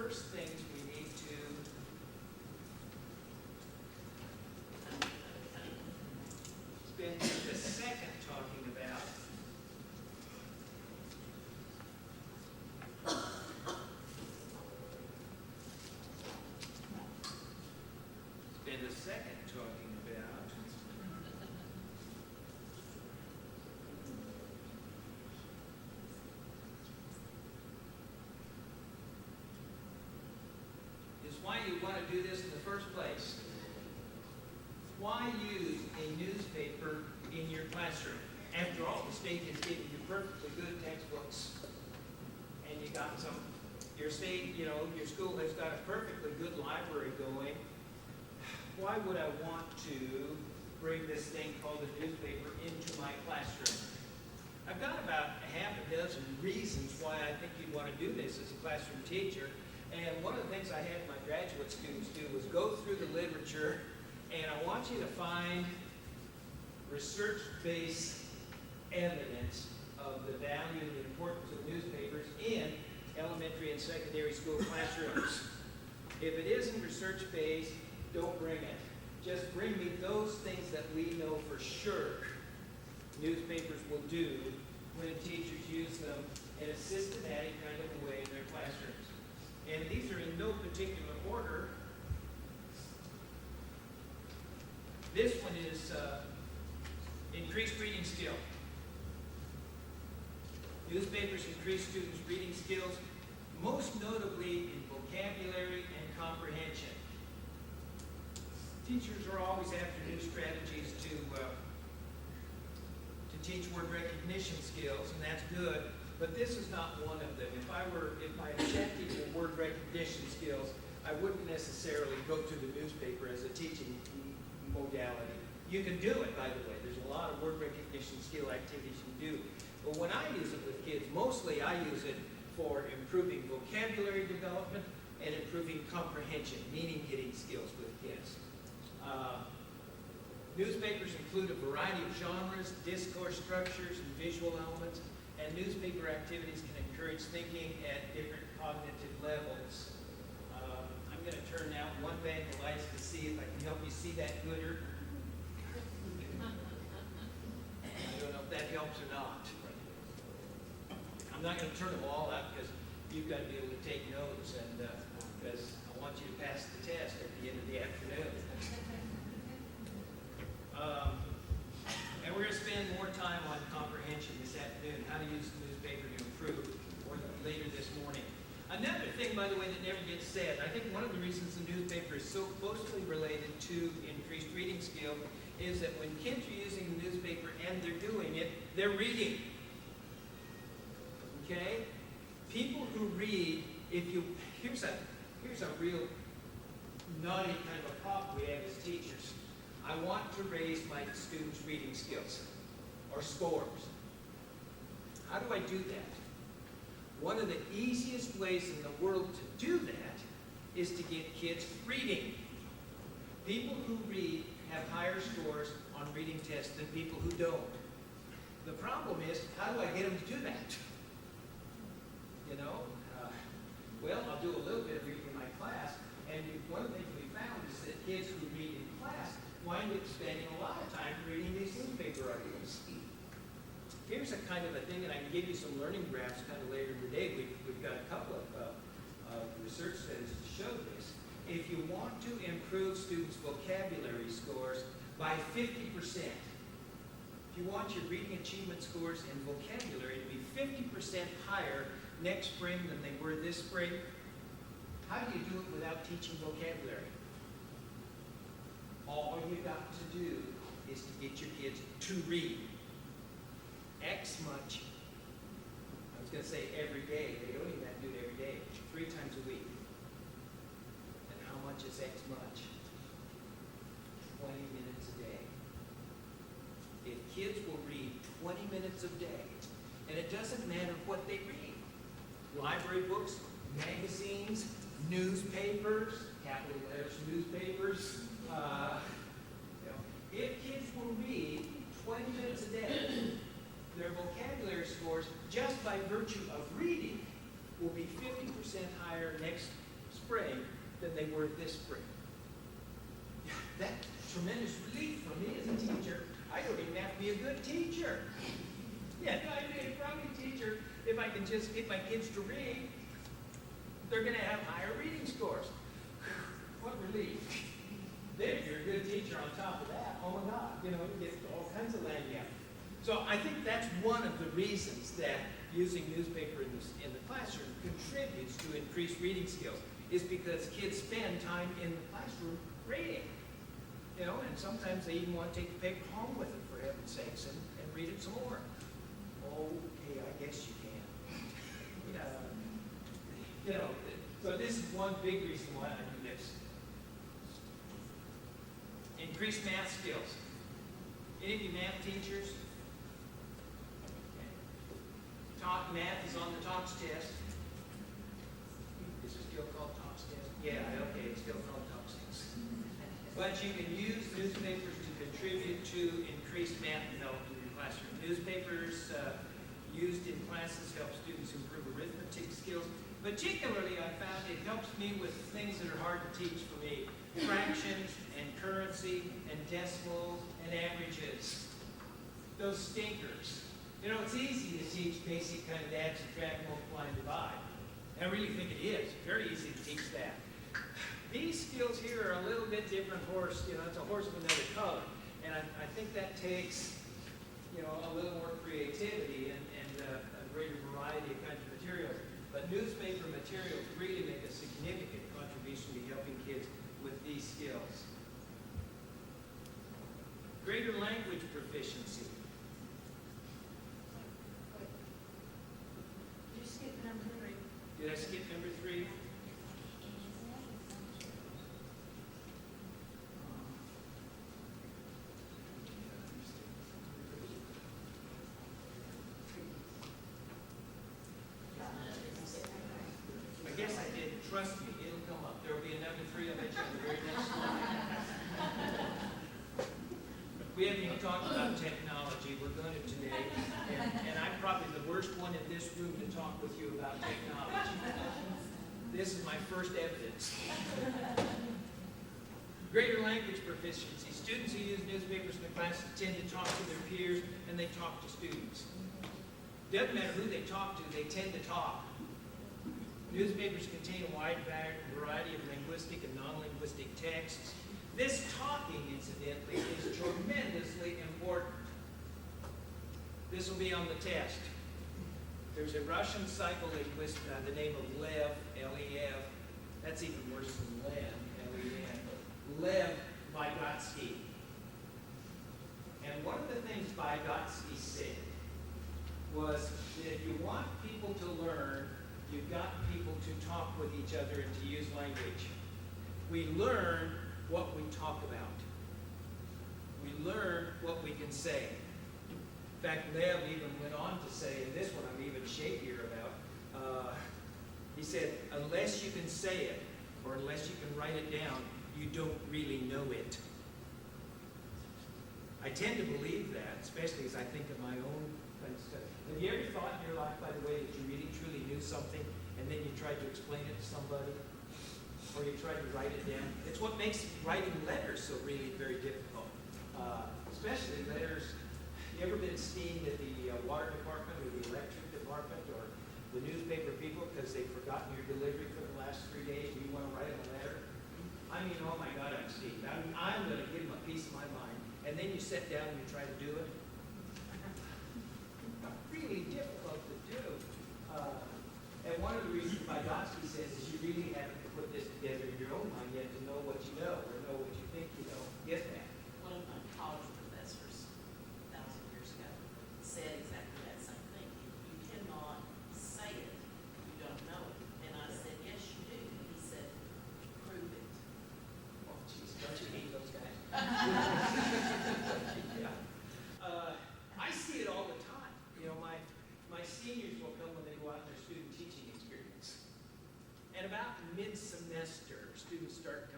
first things we need to spend just a second talking about is why you want to do this in the first place. Why use a newspaper in your classroom? After all, the state has given you perfectly good textbooks, and you got some. Your state, your school has got a perfectly good library going. Why would I want to bring this thing called a newspaper into my classroom? I've got about a half a dozen reasons why I think you'd want to do this as a classroom teacher. And one of the things I had my graduate students do was go through the literature, and I want you to find research-based evidence of the value and the importance of newspapers in elementary and secondary school classrooms. If it isn't research-based, don't bring it. Just bring me those things that we know for sure newspapers will do when teachers use them in a systematic kind of a way in their classrooms. And these are in no particular order. This one is increased reading skill. Newspapers increase students' reading skills, most notably in vocabulary and comprehension. Teachers are always after new strategies to teach word recognition skills, and that's good. But this is not one of them. If my objective were word recognition skills, I wouldn't necessarily go to the newspaper as a teaching modality. You can do it, by the way. There's a lot of word recognition skill activities you can do. But when I use it with kids, mostly I use it for improving vocabulary development and improving comprehension, meaning getting skills with kids. Newspapers include a variety of genres, discourse structures, and visual elements, and newspaper activities can encourage thinking at different cognitive levels. I'm going to turn out one bank of lights to see if I can help you see that gooder. I don't know if that helps or not. I'm not going to turn them all out because you've got to be able to take notes, and because I want you to pass the test at the end of the afternoon. And we're going to spend more time on comprehension this afternoon, how to use the newspaper to improve, or later this morning. Another thing, by the way, that never gets said, I think one of the reasons the newspaper is so closely related to increased reading skill is that when kids are using the newspaper and they're doing it, they're reading. Okay? People who read, here's a real naughty kind of a problem we have as teachers. I want to raise my students' reading skills or scores. How do I do that? One of the easiest ways in the world to do that is to get kids reading. People who read have higher scores on reading tests than people who don't. The problem is, how do I get them to do that? Well, I'll do a little bit of reading in my class, and one of the things we found is that kids who read in class wind up spending a lot of time reading these newspaper articles. Here's a kind of a thing, and I can give you some learning graphs kind of later in the day. We've got a couple of research studies to show this. If you want to improve students' vocabulary scores by 50%, if you want your reading achievement scores in vocabulary to be 50% higher next spring than they were this spring, how do you do it without teaching vocabulary? All you've got to do is to get your kids to read. X much, I was going to say every day, they don't even have to do it every day, 3 times a week. And how much is X much? 20 minutes a day. If kids will read 20 minutes a day, and it doesn't matter what they read, library books, magazines, newspapers, capital letters newspapers, if kids will read 20 minutes a day, their vocabulary scores, just by virtue of reading, will be 50% higher next just get my kids to read, they're going to have higher reading scores. What relief. Then if you're a good teacher on top of that, oh my God, you get all kinds of lagniappe. So I think that's one of the reasons that using newspaper in the classroom contributes to increased reading skills, is because kids spend time in the classroom reading. And sometimes they even want to take the paper home with them, for heaven's sakes, and read it some more. Okay, I guess you can. So this is one big reason why I do this. Increased math skills. Any of you math teachers? Math is on the Talks test. Is it still called Talks test? Yeah, okay, it's still called Talks test. But you can use newspapers to contribute to increased math development in your classroom. Newspapers used in classes help students improve arithmetic skills. Particularly, I found it helps me with things that are hard to teach for me. Fractions and currency and decimals and averages. Those stinkers. It's easy to teach basic kind of add, subtract, multiply, and divide. I really think it is. Very easy to teach that. These skills here are a little bit different horse. It's a horse of another color. And I think that takes, a little more creativity and a greater variety of kinds of materials. But newspaper materials really make a significant contribution to helping kids with these skills. Greater language proficiency. Did you skip number 3? Did I skip number 3? I guess I did. Trust me, it'll come up. There will be another 3 of it on the very next slide. We haven't even talked about technology. We're going to today. And I'm probably the worst one in this room to talk with you about technology. This is my first evidence. Greater language proficiency. Students who use newspapers in the class tend to talk to their peers, and they talk to students. Doesn't matter who they talk to, they tend to talk. Newspapers contain a wide variety of linguistic and non-linguistic texts. This talking, incidentally, is tremendously important. This will be on the test. There's a Russian psycholinguist by the name of Lev, L-E-F. That's even worse than Len, L-E-N. Lev Vygotsky. And one of the things Vygotsky said was that if you want people to learn, you've got people to talk with each other and to use language. We learn what we talk about. We learn what we can say. In fact, Lev even went on to say, and this one I'm even shakier about, he said, unless you can say it, or unless you can write it down, you don't really know it. I tend to believe that, especially as I think of my own kind of stuff. Have you ever thought in your life, by the way, that you really truly knew something, and then you tried to explain it to somebody? Or you tried to write it down? It's what makes writing letters so really very difficult. Especially letters. You ever been steamed at the water department or the electric department or the newspaper people because they've forgotten your delivery for the last 3 days and you want to write them a letter? I mean, oh my God, I'm steamed. I'm going to give them a piece of my mind. And then you sit down and you try to do it. Really difficult to do. And one of the reasons Vygotsky says is you really haven't put this together in your own mind yet to know what you know or know what you think you know. Yes, ma'am? One of my college professors 1,000 years ago said exactly that same thing. You cannot say it if you don't know it. And I said, yes, you do. And he said, prove it. Oh, jeez, don't you hate those guys? Yeah. I see it all the time. My seniors will come when they go out in their student teaching experience. And about mid-semester, students start